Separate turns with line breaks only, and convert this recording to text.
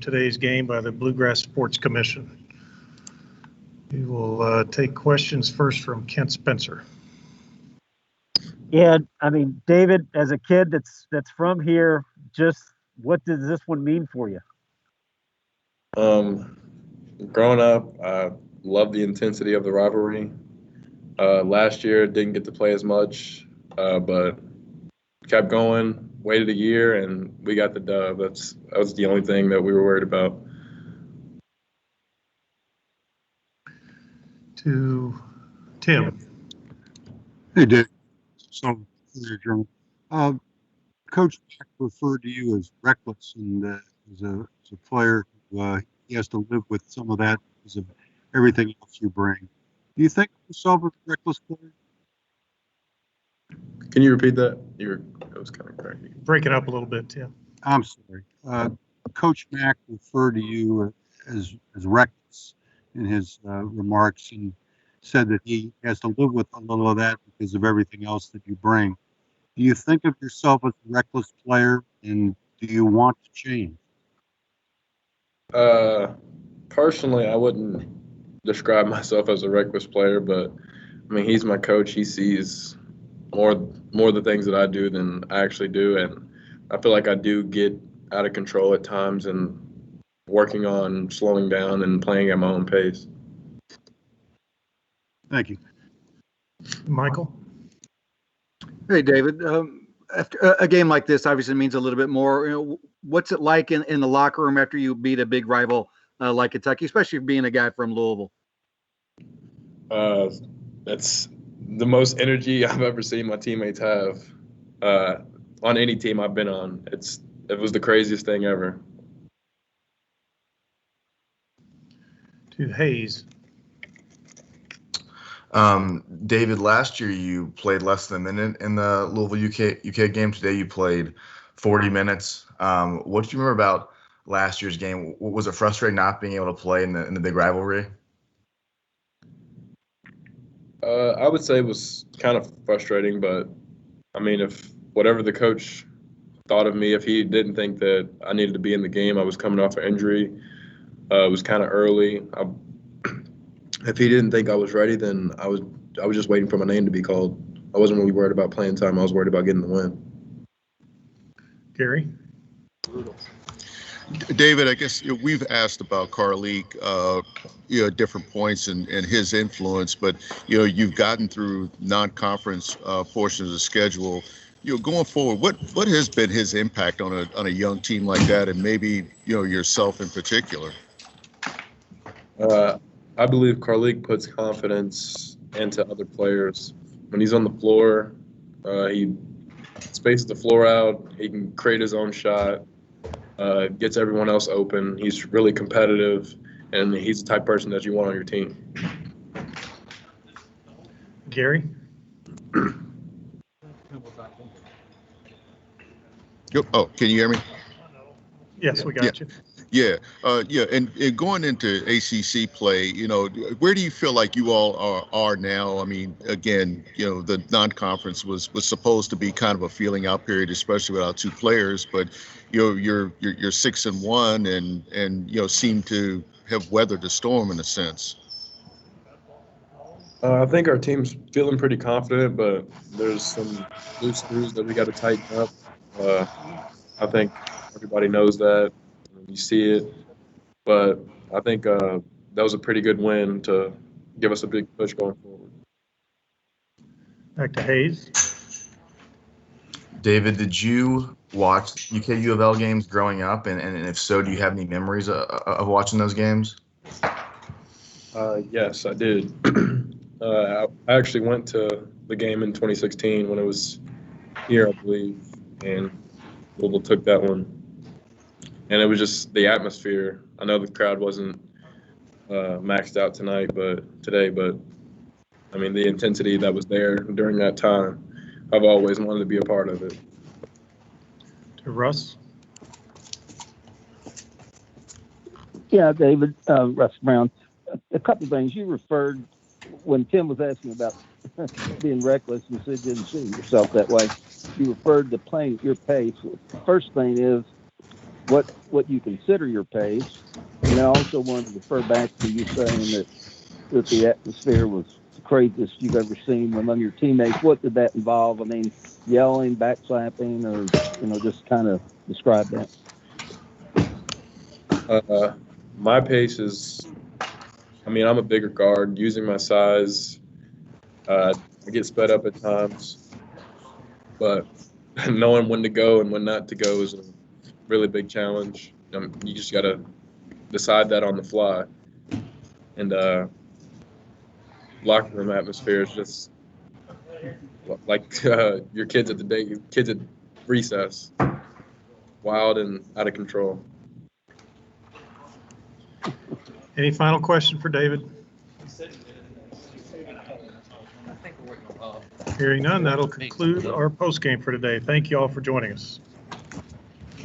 of today's game by the Bluegrass Sports Commission. We will take questions first from Kent Spencer.
Yeah, I mean, David, as a kid that's from here, just what does this one mean for you?
Growing up, I loved the intensity of the rivalry. Last year, didn't get to play as much, but kept going, waited a year, and we got the dub. That was the only thing that we were worried about.
To Tim.
Hey, Dave. So, Coach referred to you as reckless, and as a player, he has to live with some of that because of everything else you bring. Do you think of yourself as a reckless player?
Can you repeat that? That was kind of cracky.
Break it up a little bit, Tim.
I'm sorry. Coach Mack referred to you as reckless in his remarks and said that he has to live with a little of that because of everything else that you bring. Do you think of yourself as a reckless player, and do you want to change?
Personally, I wouldn't describe myself as a reckless player, but I mean, he's my coach. He sees more of the things that I do than I actually do, and I feel like I do get out of control at times and working on slowing down and playing at my own pace.
Thank you.
Michael?
Hey, David. After a game like this obviously means a little bit more. You know, what's it like in the locker room after you beat a big rival like Kentucky, especially being a guy from Louisville?
That's the most energy I've ever seen my teammates have on any team I've been on. It was the craziest thing ever.
To Hayes.
David, last year you played less than a minute in the Louisville UK game. Today you played 40 minutes. What do you remember about last year's game? Was it frustrating not being able to play in the big rivalry?
I would say it was kind of frustrating, but I mean, if whatever the coach thought of me, if he didn't think that I needed to be in the game, I was coming off an injury. It was kind of early. If he didn't think I was ready, then I was just waiting for my name to be called. I wasn't really worried about playing time. I was worried about getting the win.
Gary?
David, I guess we've asked about Carlick, at different points and his influence, but you've gotten through non-conference portions of the schedule. Going forward, what has been his impact on a young team like that, and maybe yourself in particular?
I believe Carlick puts confidence into other players. When he's on the floor, he spaces the floor out. He can create his own shot, gets everyone else open. He's really competitive, and he's the type of person that you want on your team.
Gary?
Oh, can you hear me?
Yes, we got you.
Yeah, and going into ACC play, where do you feel like you all are now? I mean, again, the non-conference was supposed to be kind of a feeling out period, especially without two players, but you're 6-1 and seem to have weathered the storm in a sense.
I think our team's feeling pretty confident, but there's some loose screws that we got to tighten up. I think everybody knows that. You see it, but I think that was a pretty good win to give us a big push going forward.
Back to Hayes.
David, did you watch UK U of L games growing up, and if so, do you have any memories of watching those games?
Yes, I did. I actually went to the game in 2016 when it was here, I believe, and Louisville took that one. And it was just the atmosphere. I know the crowd wasn't maxed out today, but I mean, the intensity that was there during that time, I've always wanted to be a part of it.
To Russ?
Yeah, David, Russ Brown. A couple of things. You referred, when Tim was asking about being reckless, you said you didn't see yourself that way. You referred to playing at your pace. First thing is, what you consider your pace. And I also wanted to refer back to you saying that the atmosphere was the craziest you've ever seen among your teammates. What did that involve? I mean, yelling, backslapping, or just kind of describe that.
My pace is, I mean, I'm a bigger guard. Using my size, I get sped up at times, but knowing when to go and when not to go is a really big challenge. You just got to decide that on the fly. And locker room atmosphere is just like your kids at recess, wild and out of control.
Any final question for David? Hearing none, that'll conclude our post game for today. Thank you all for joining us.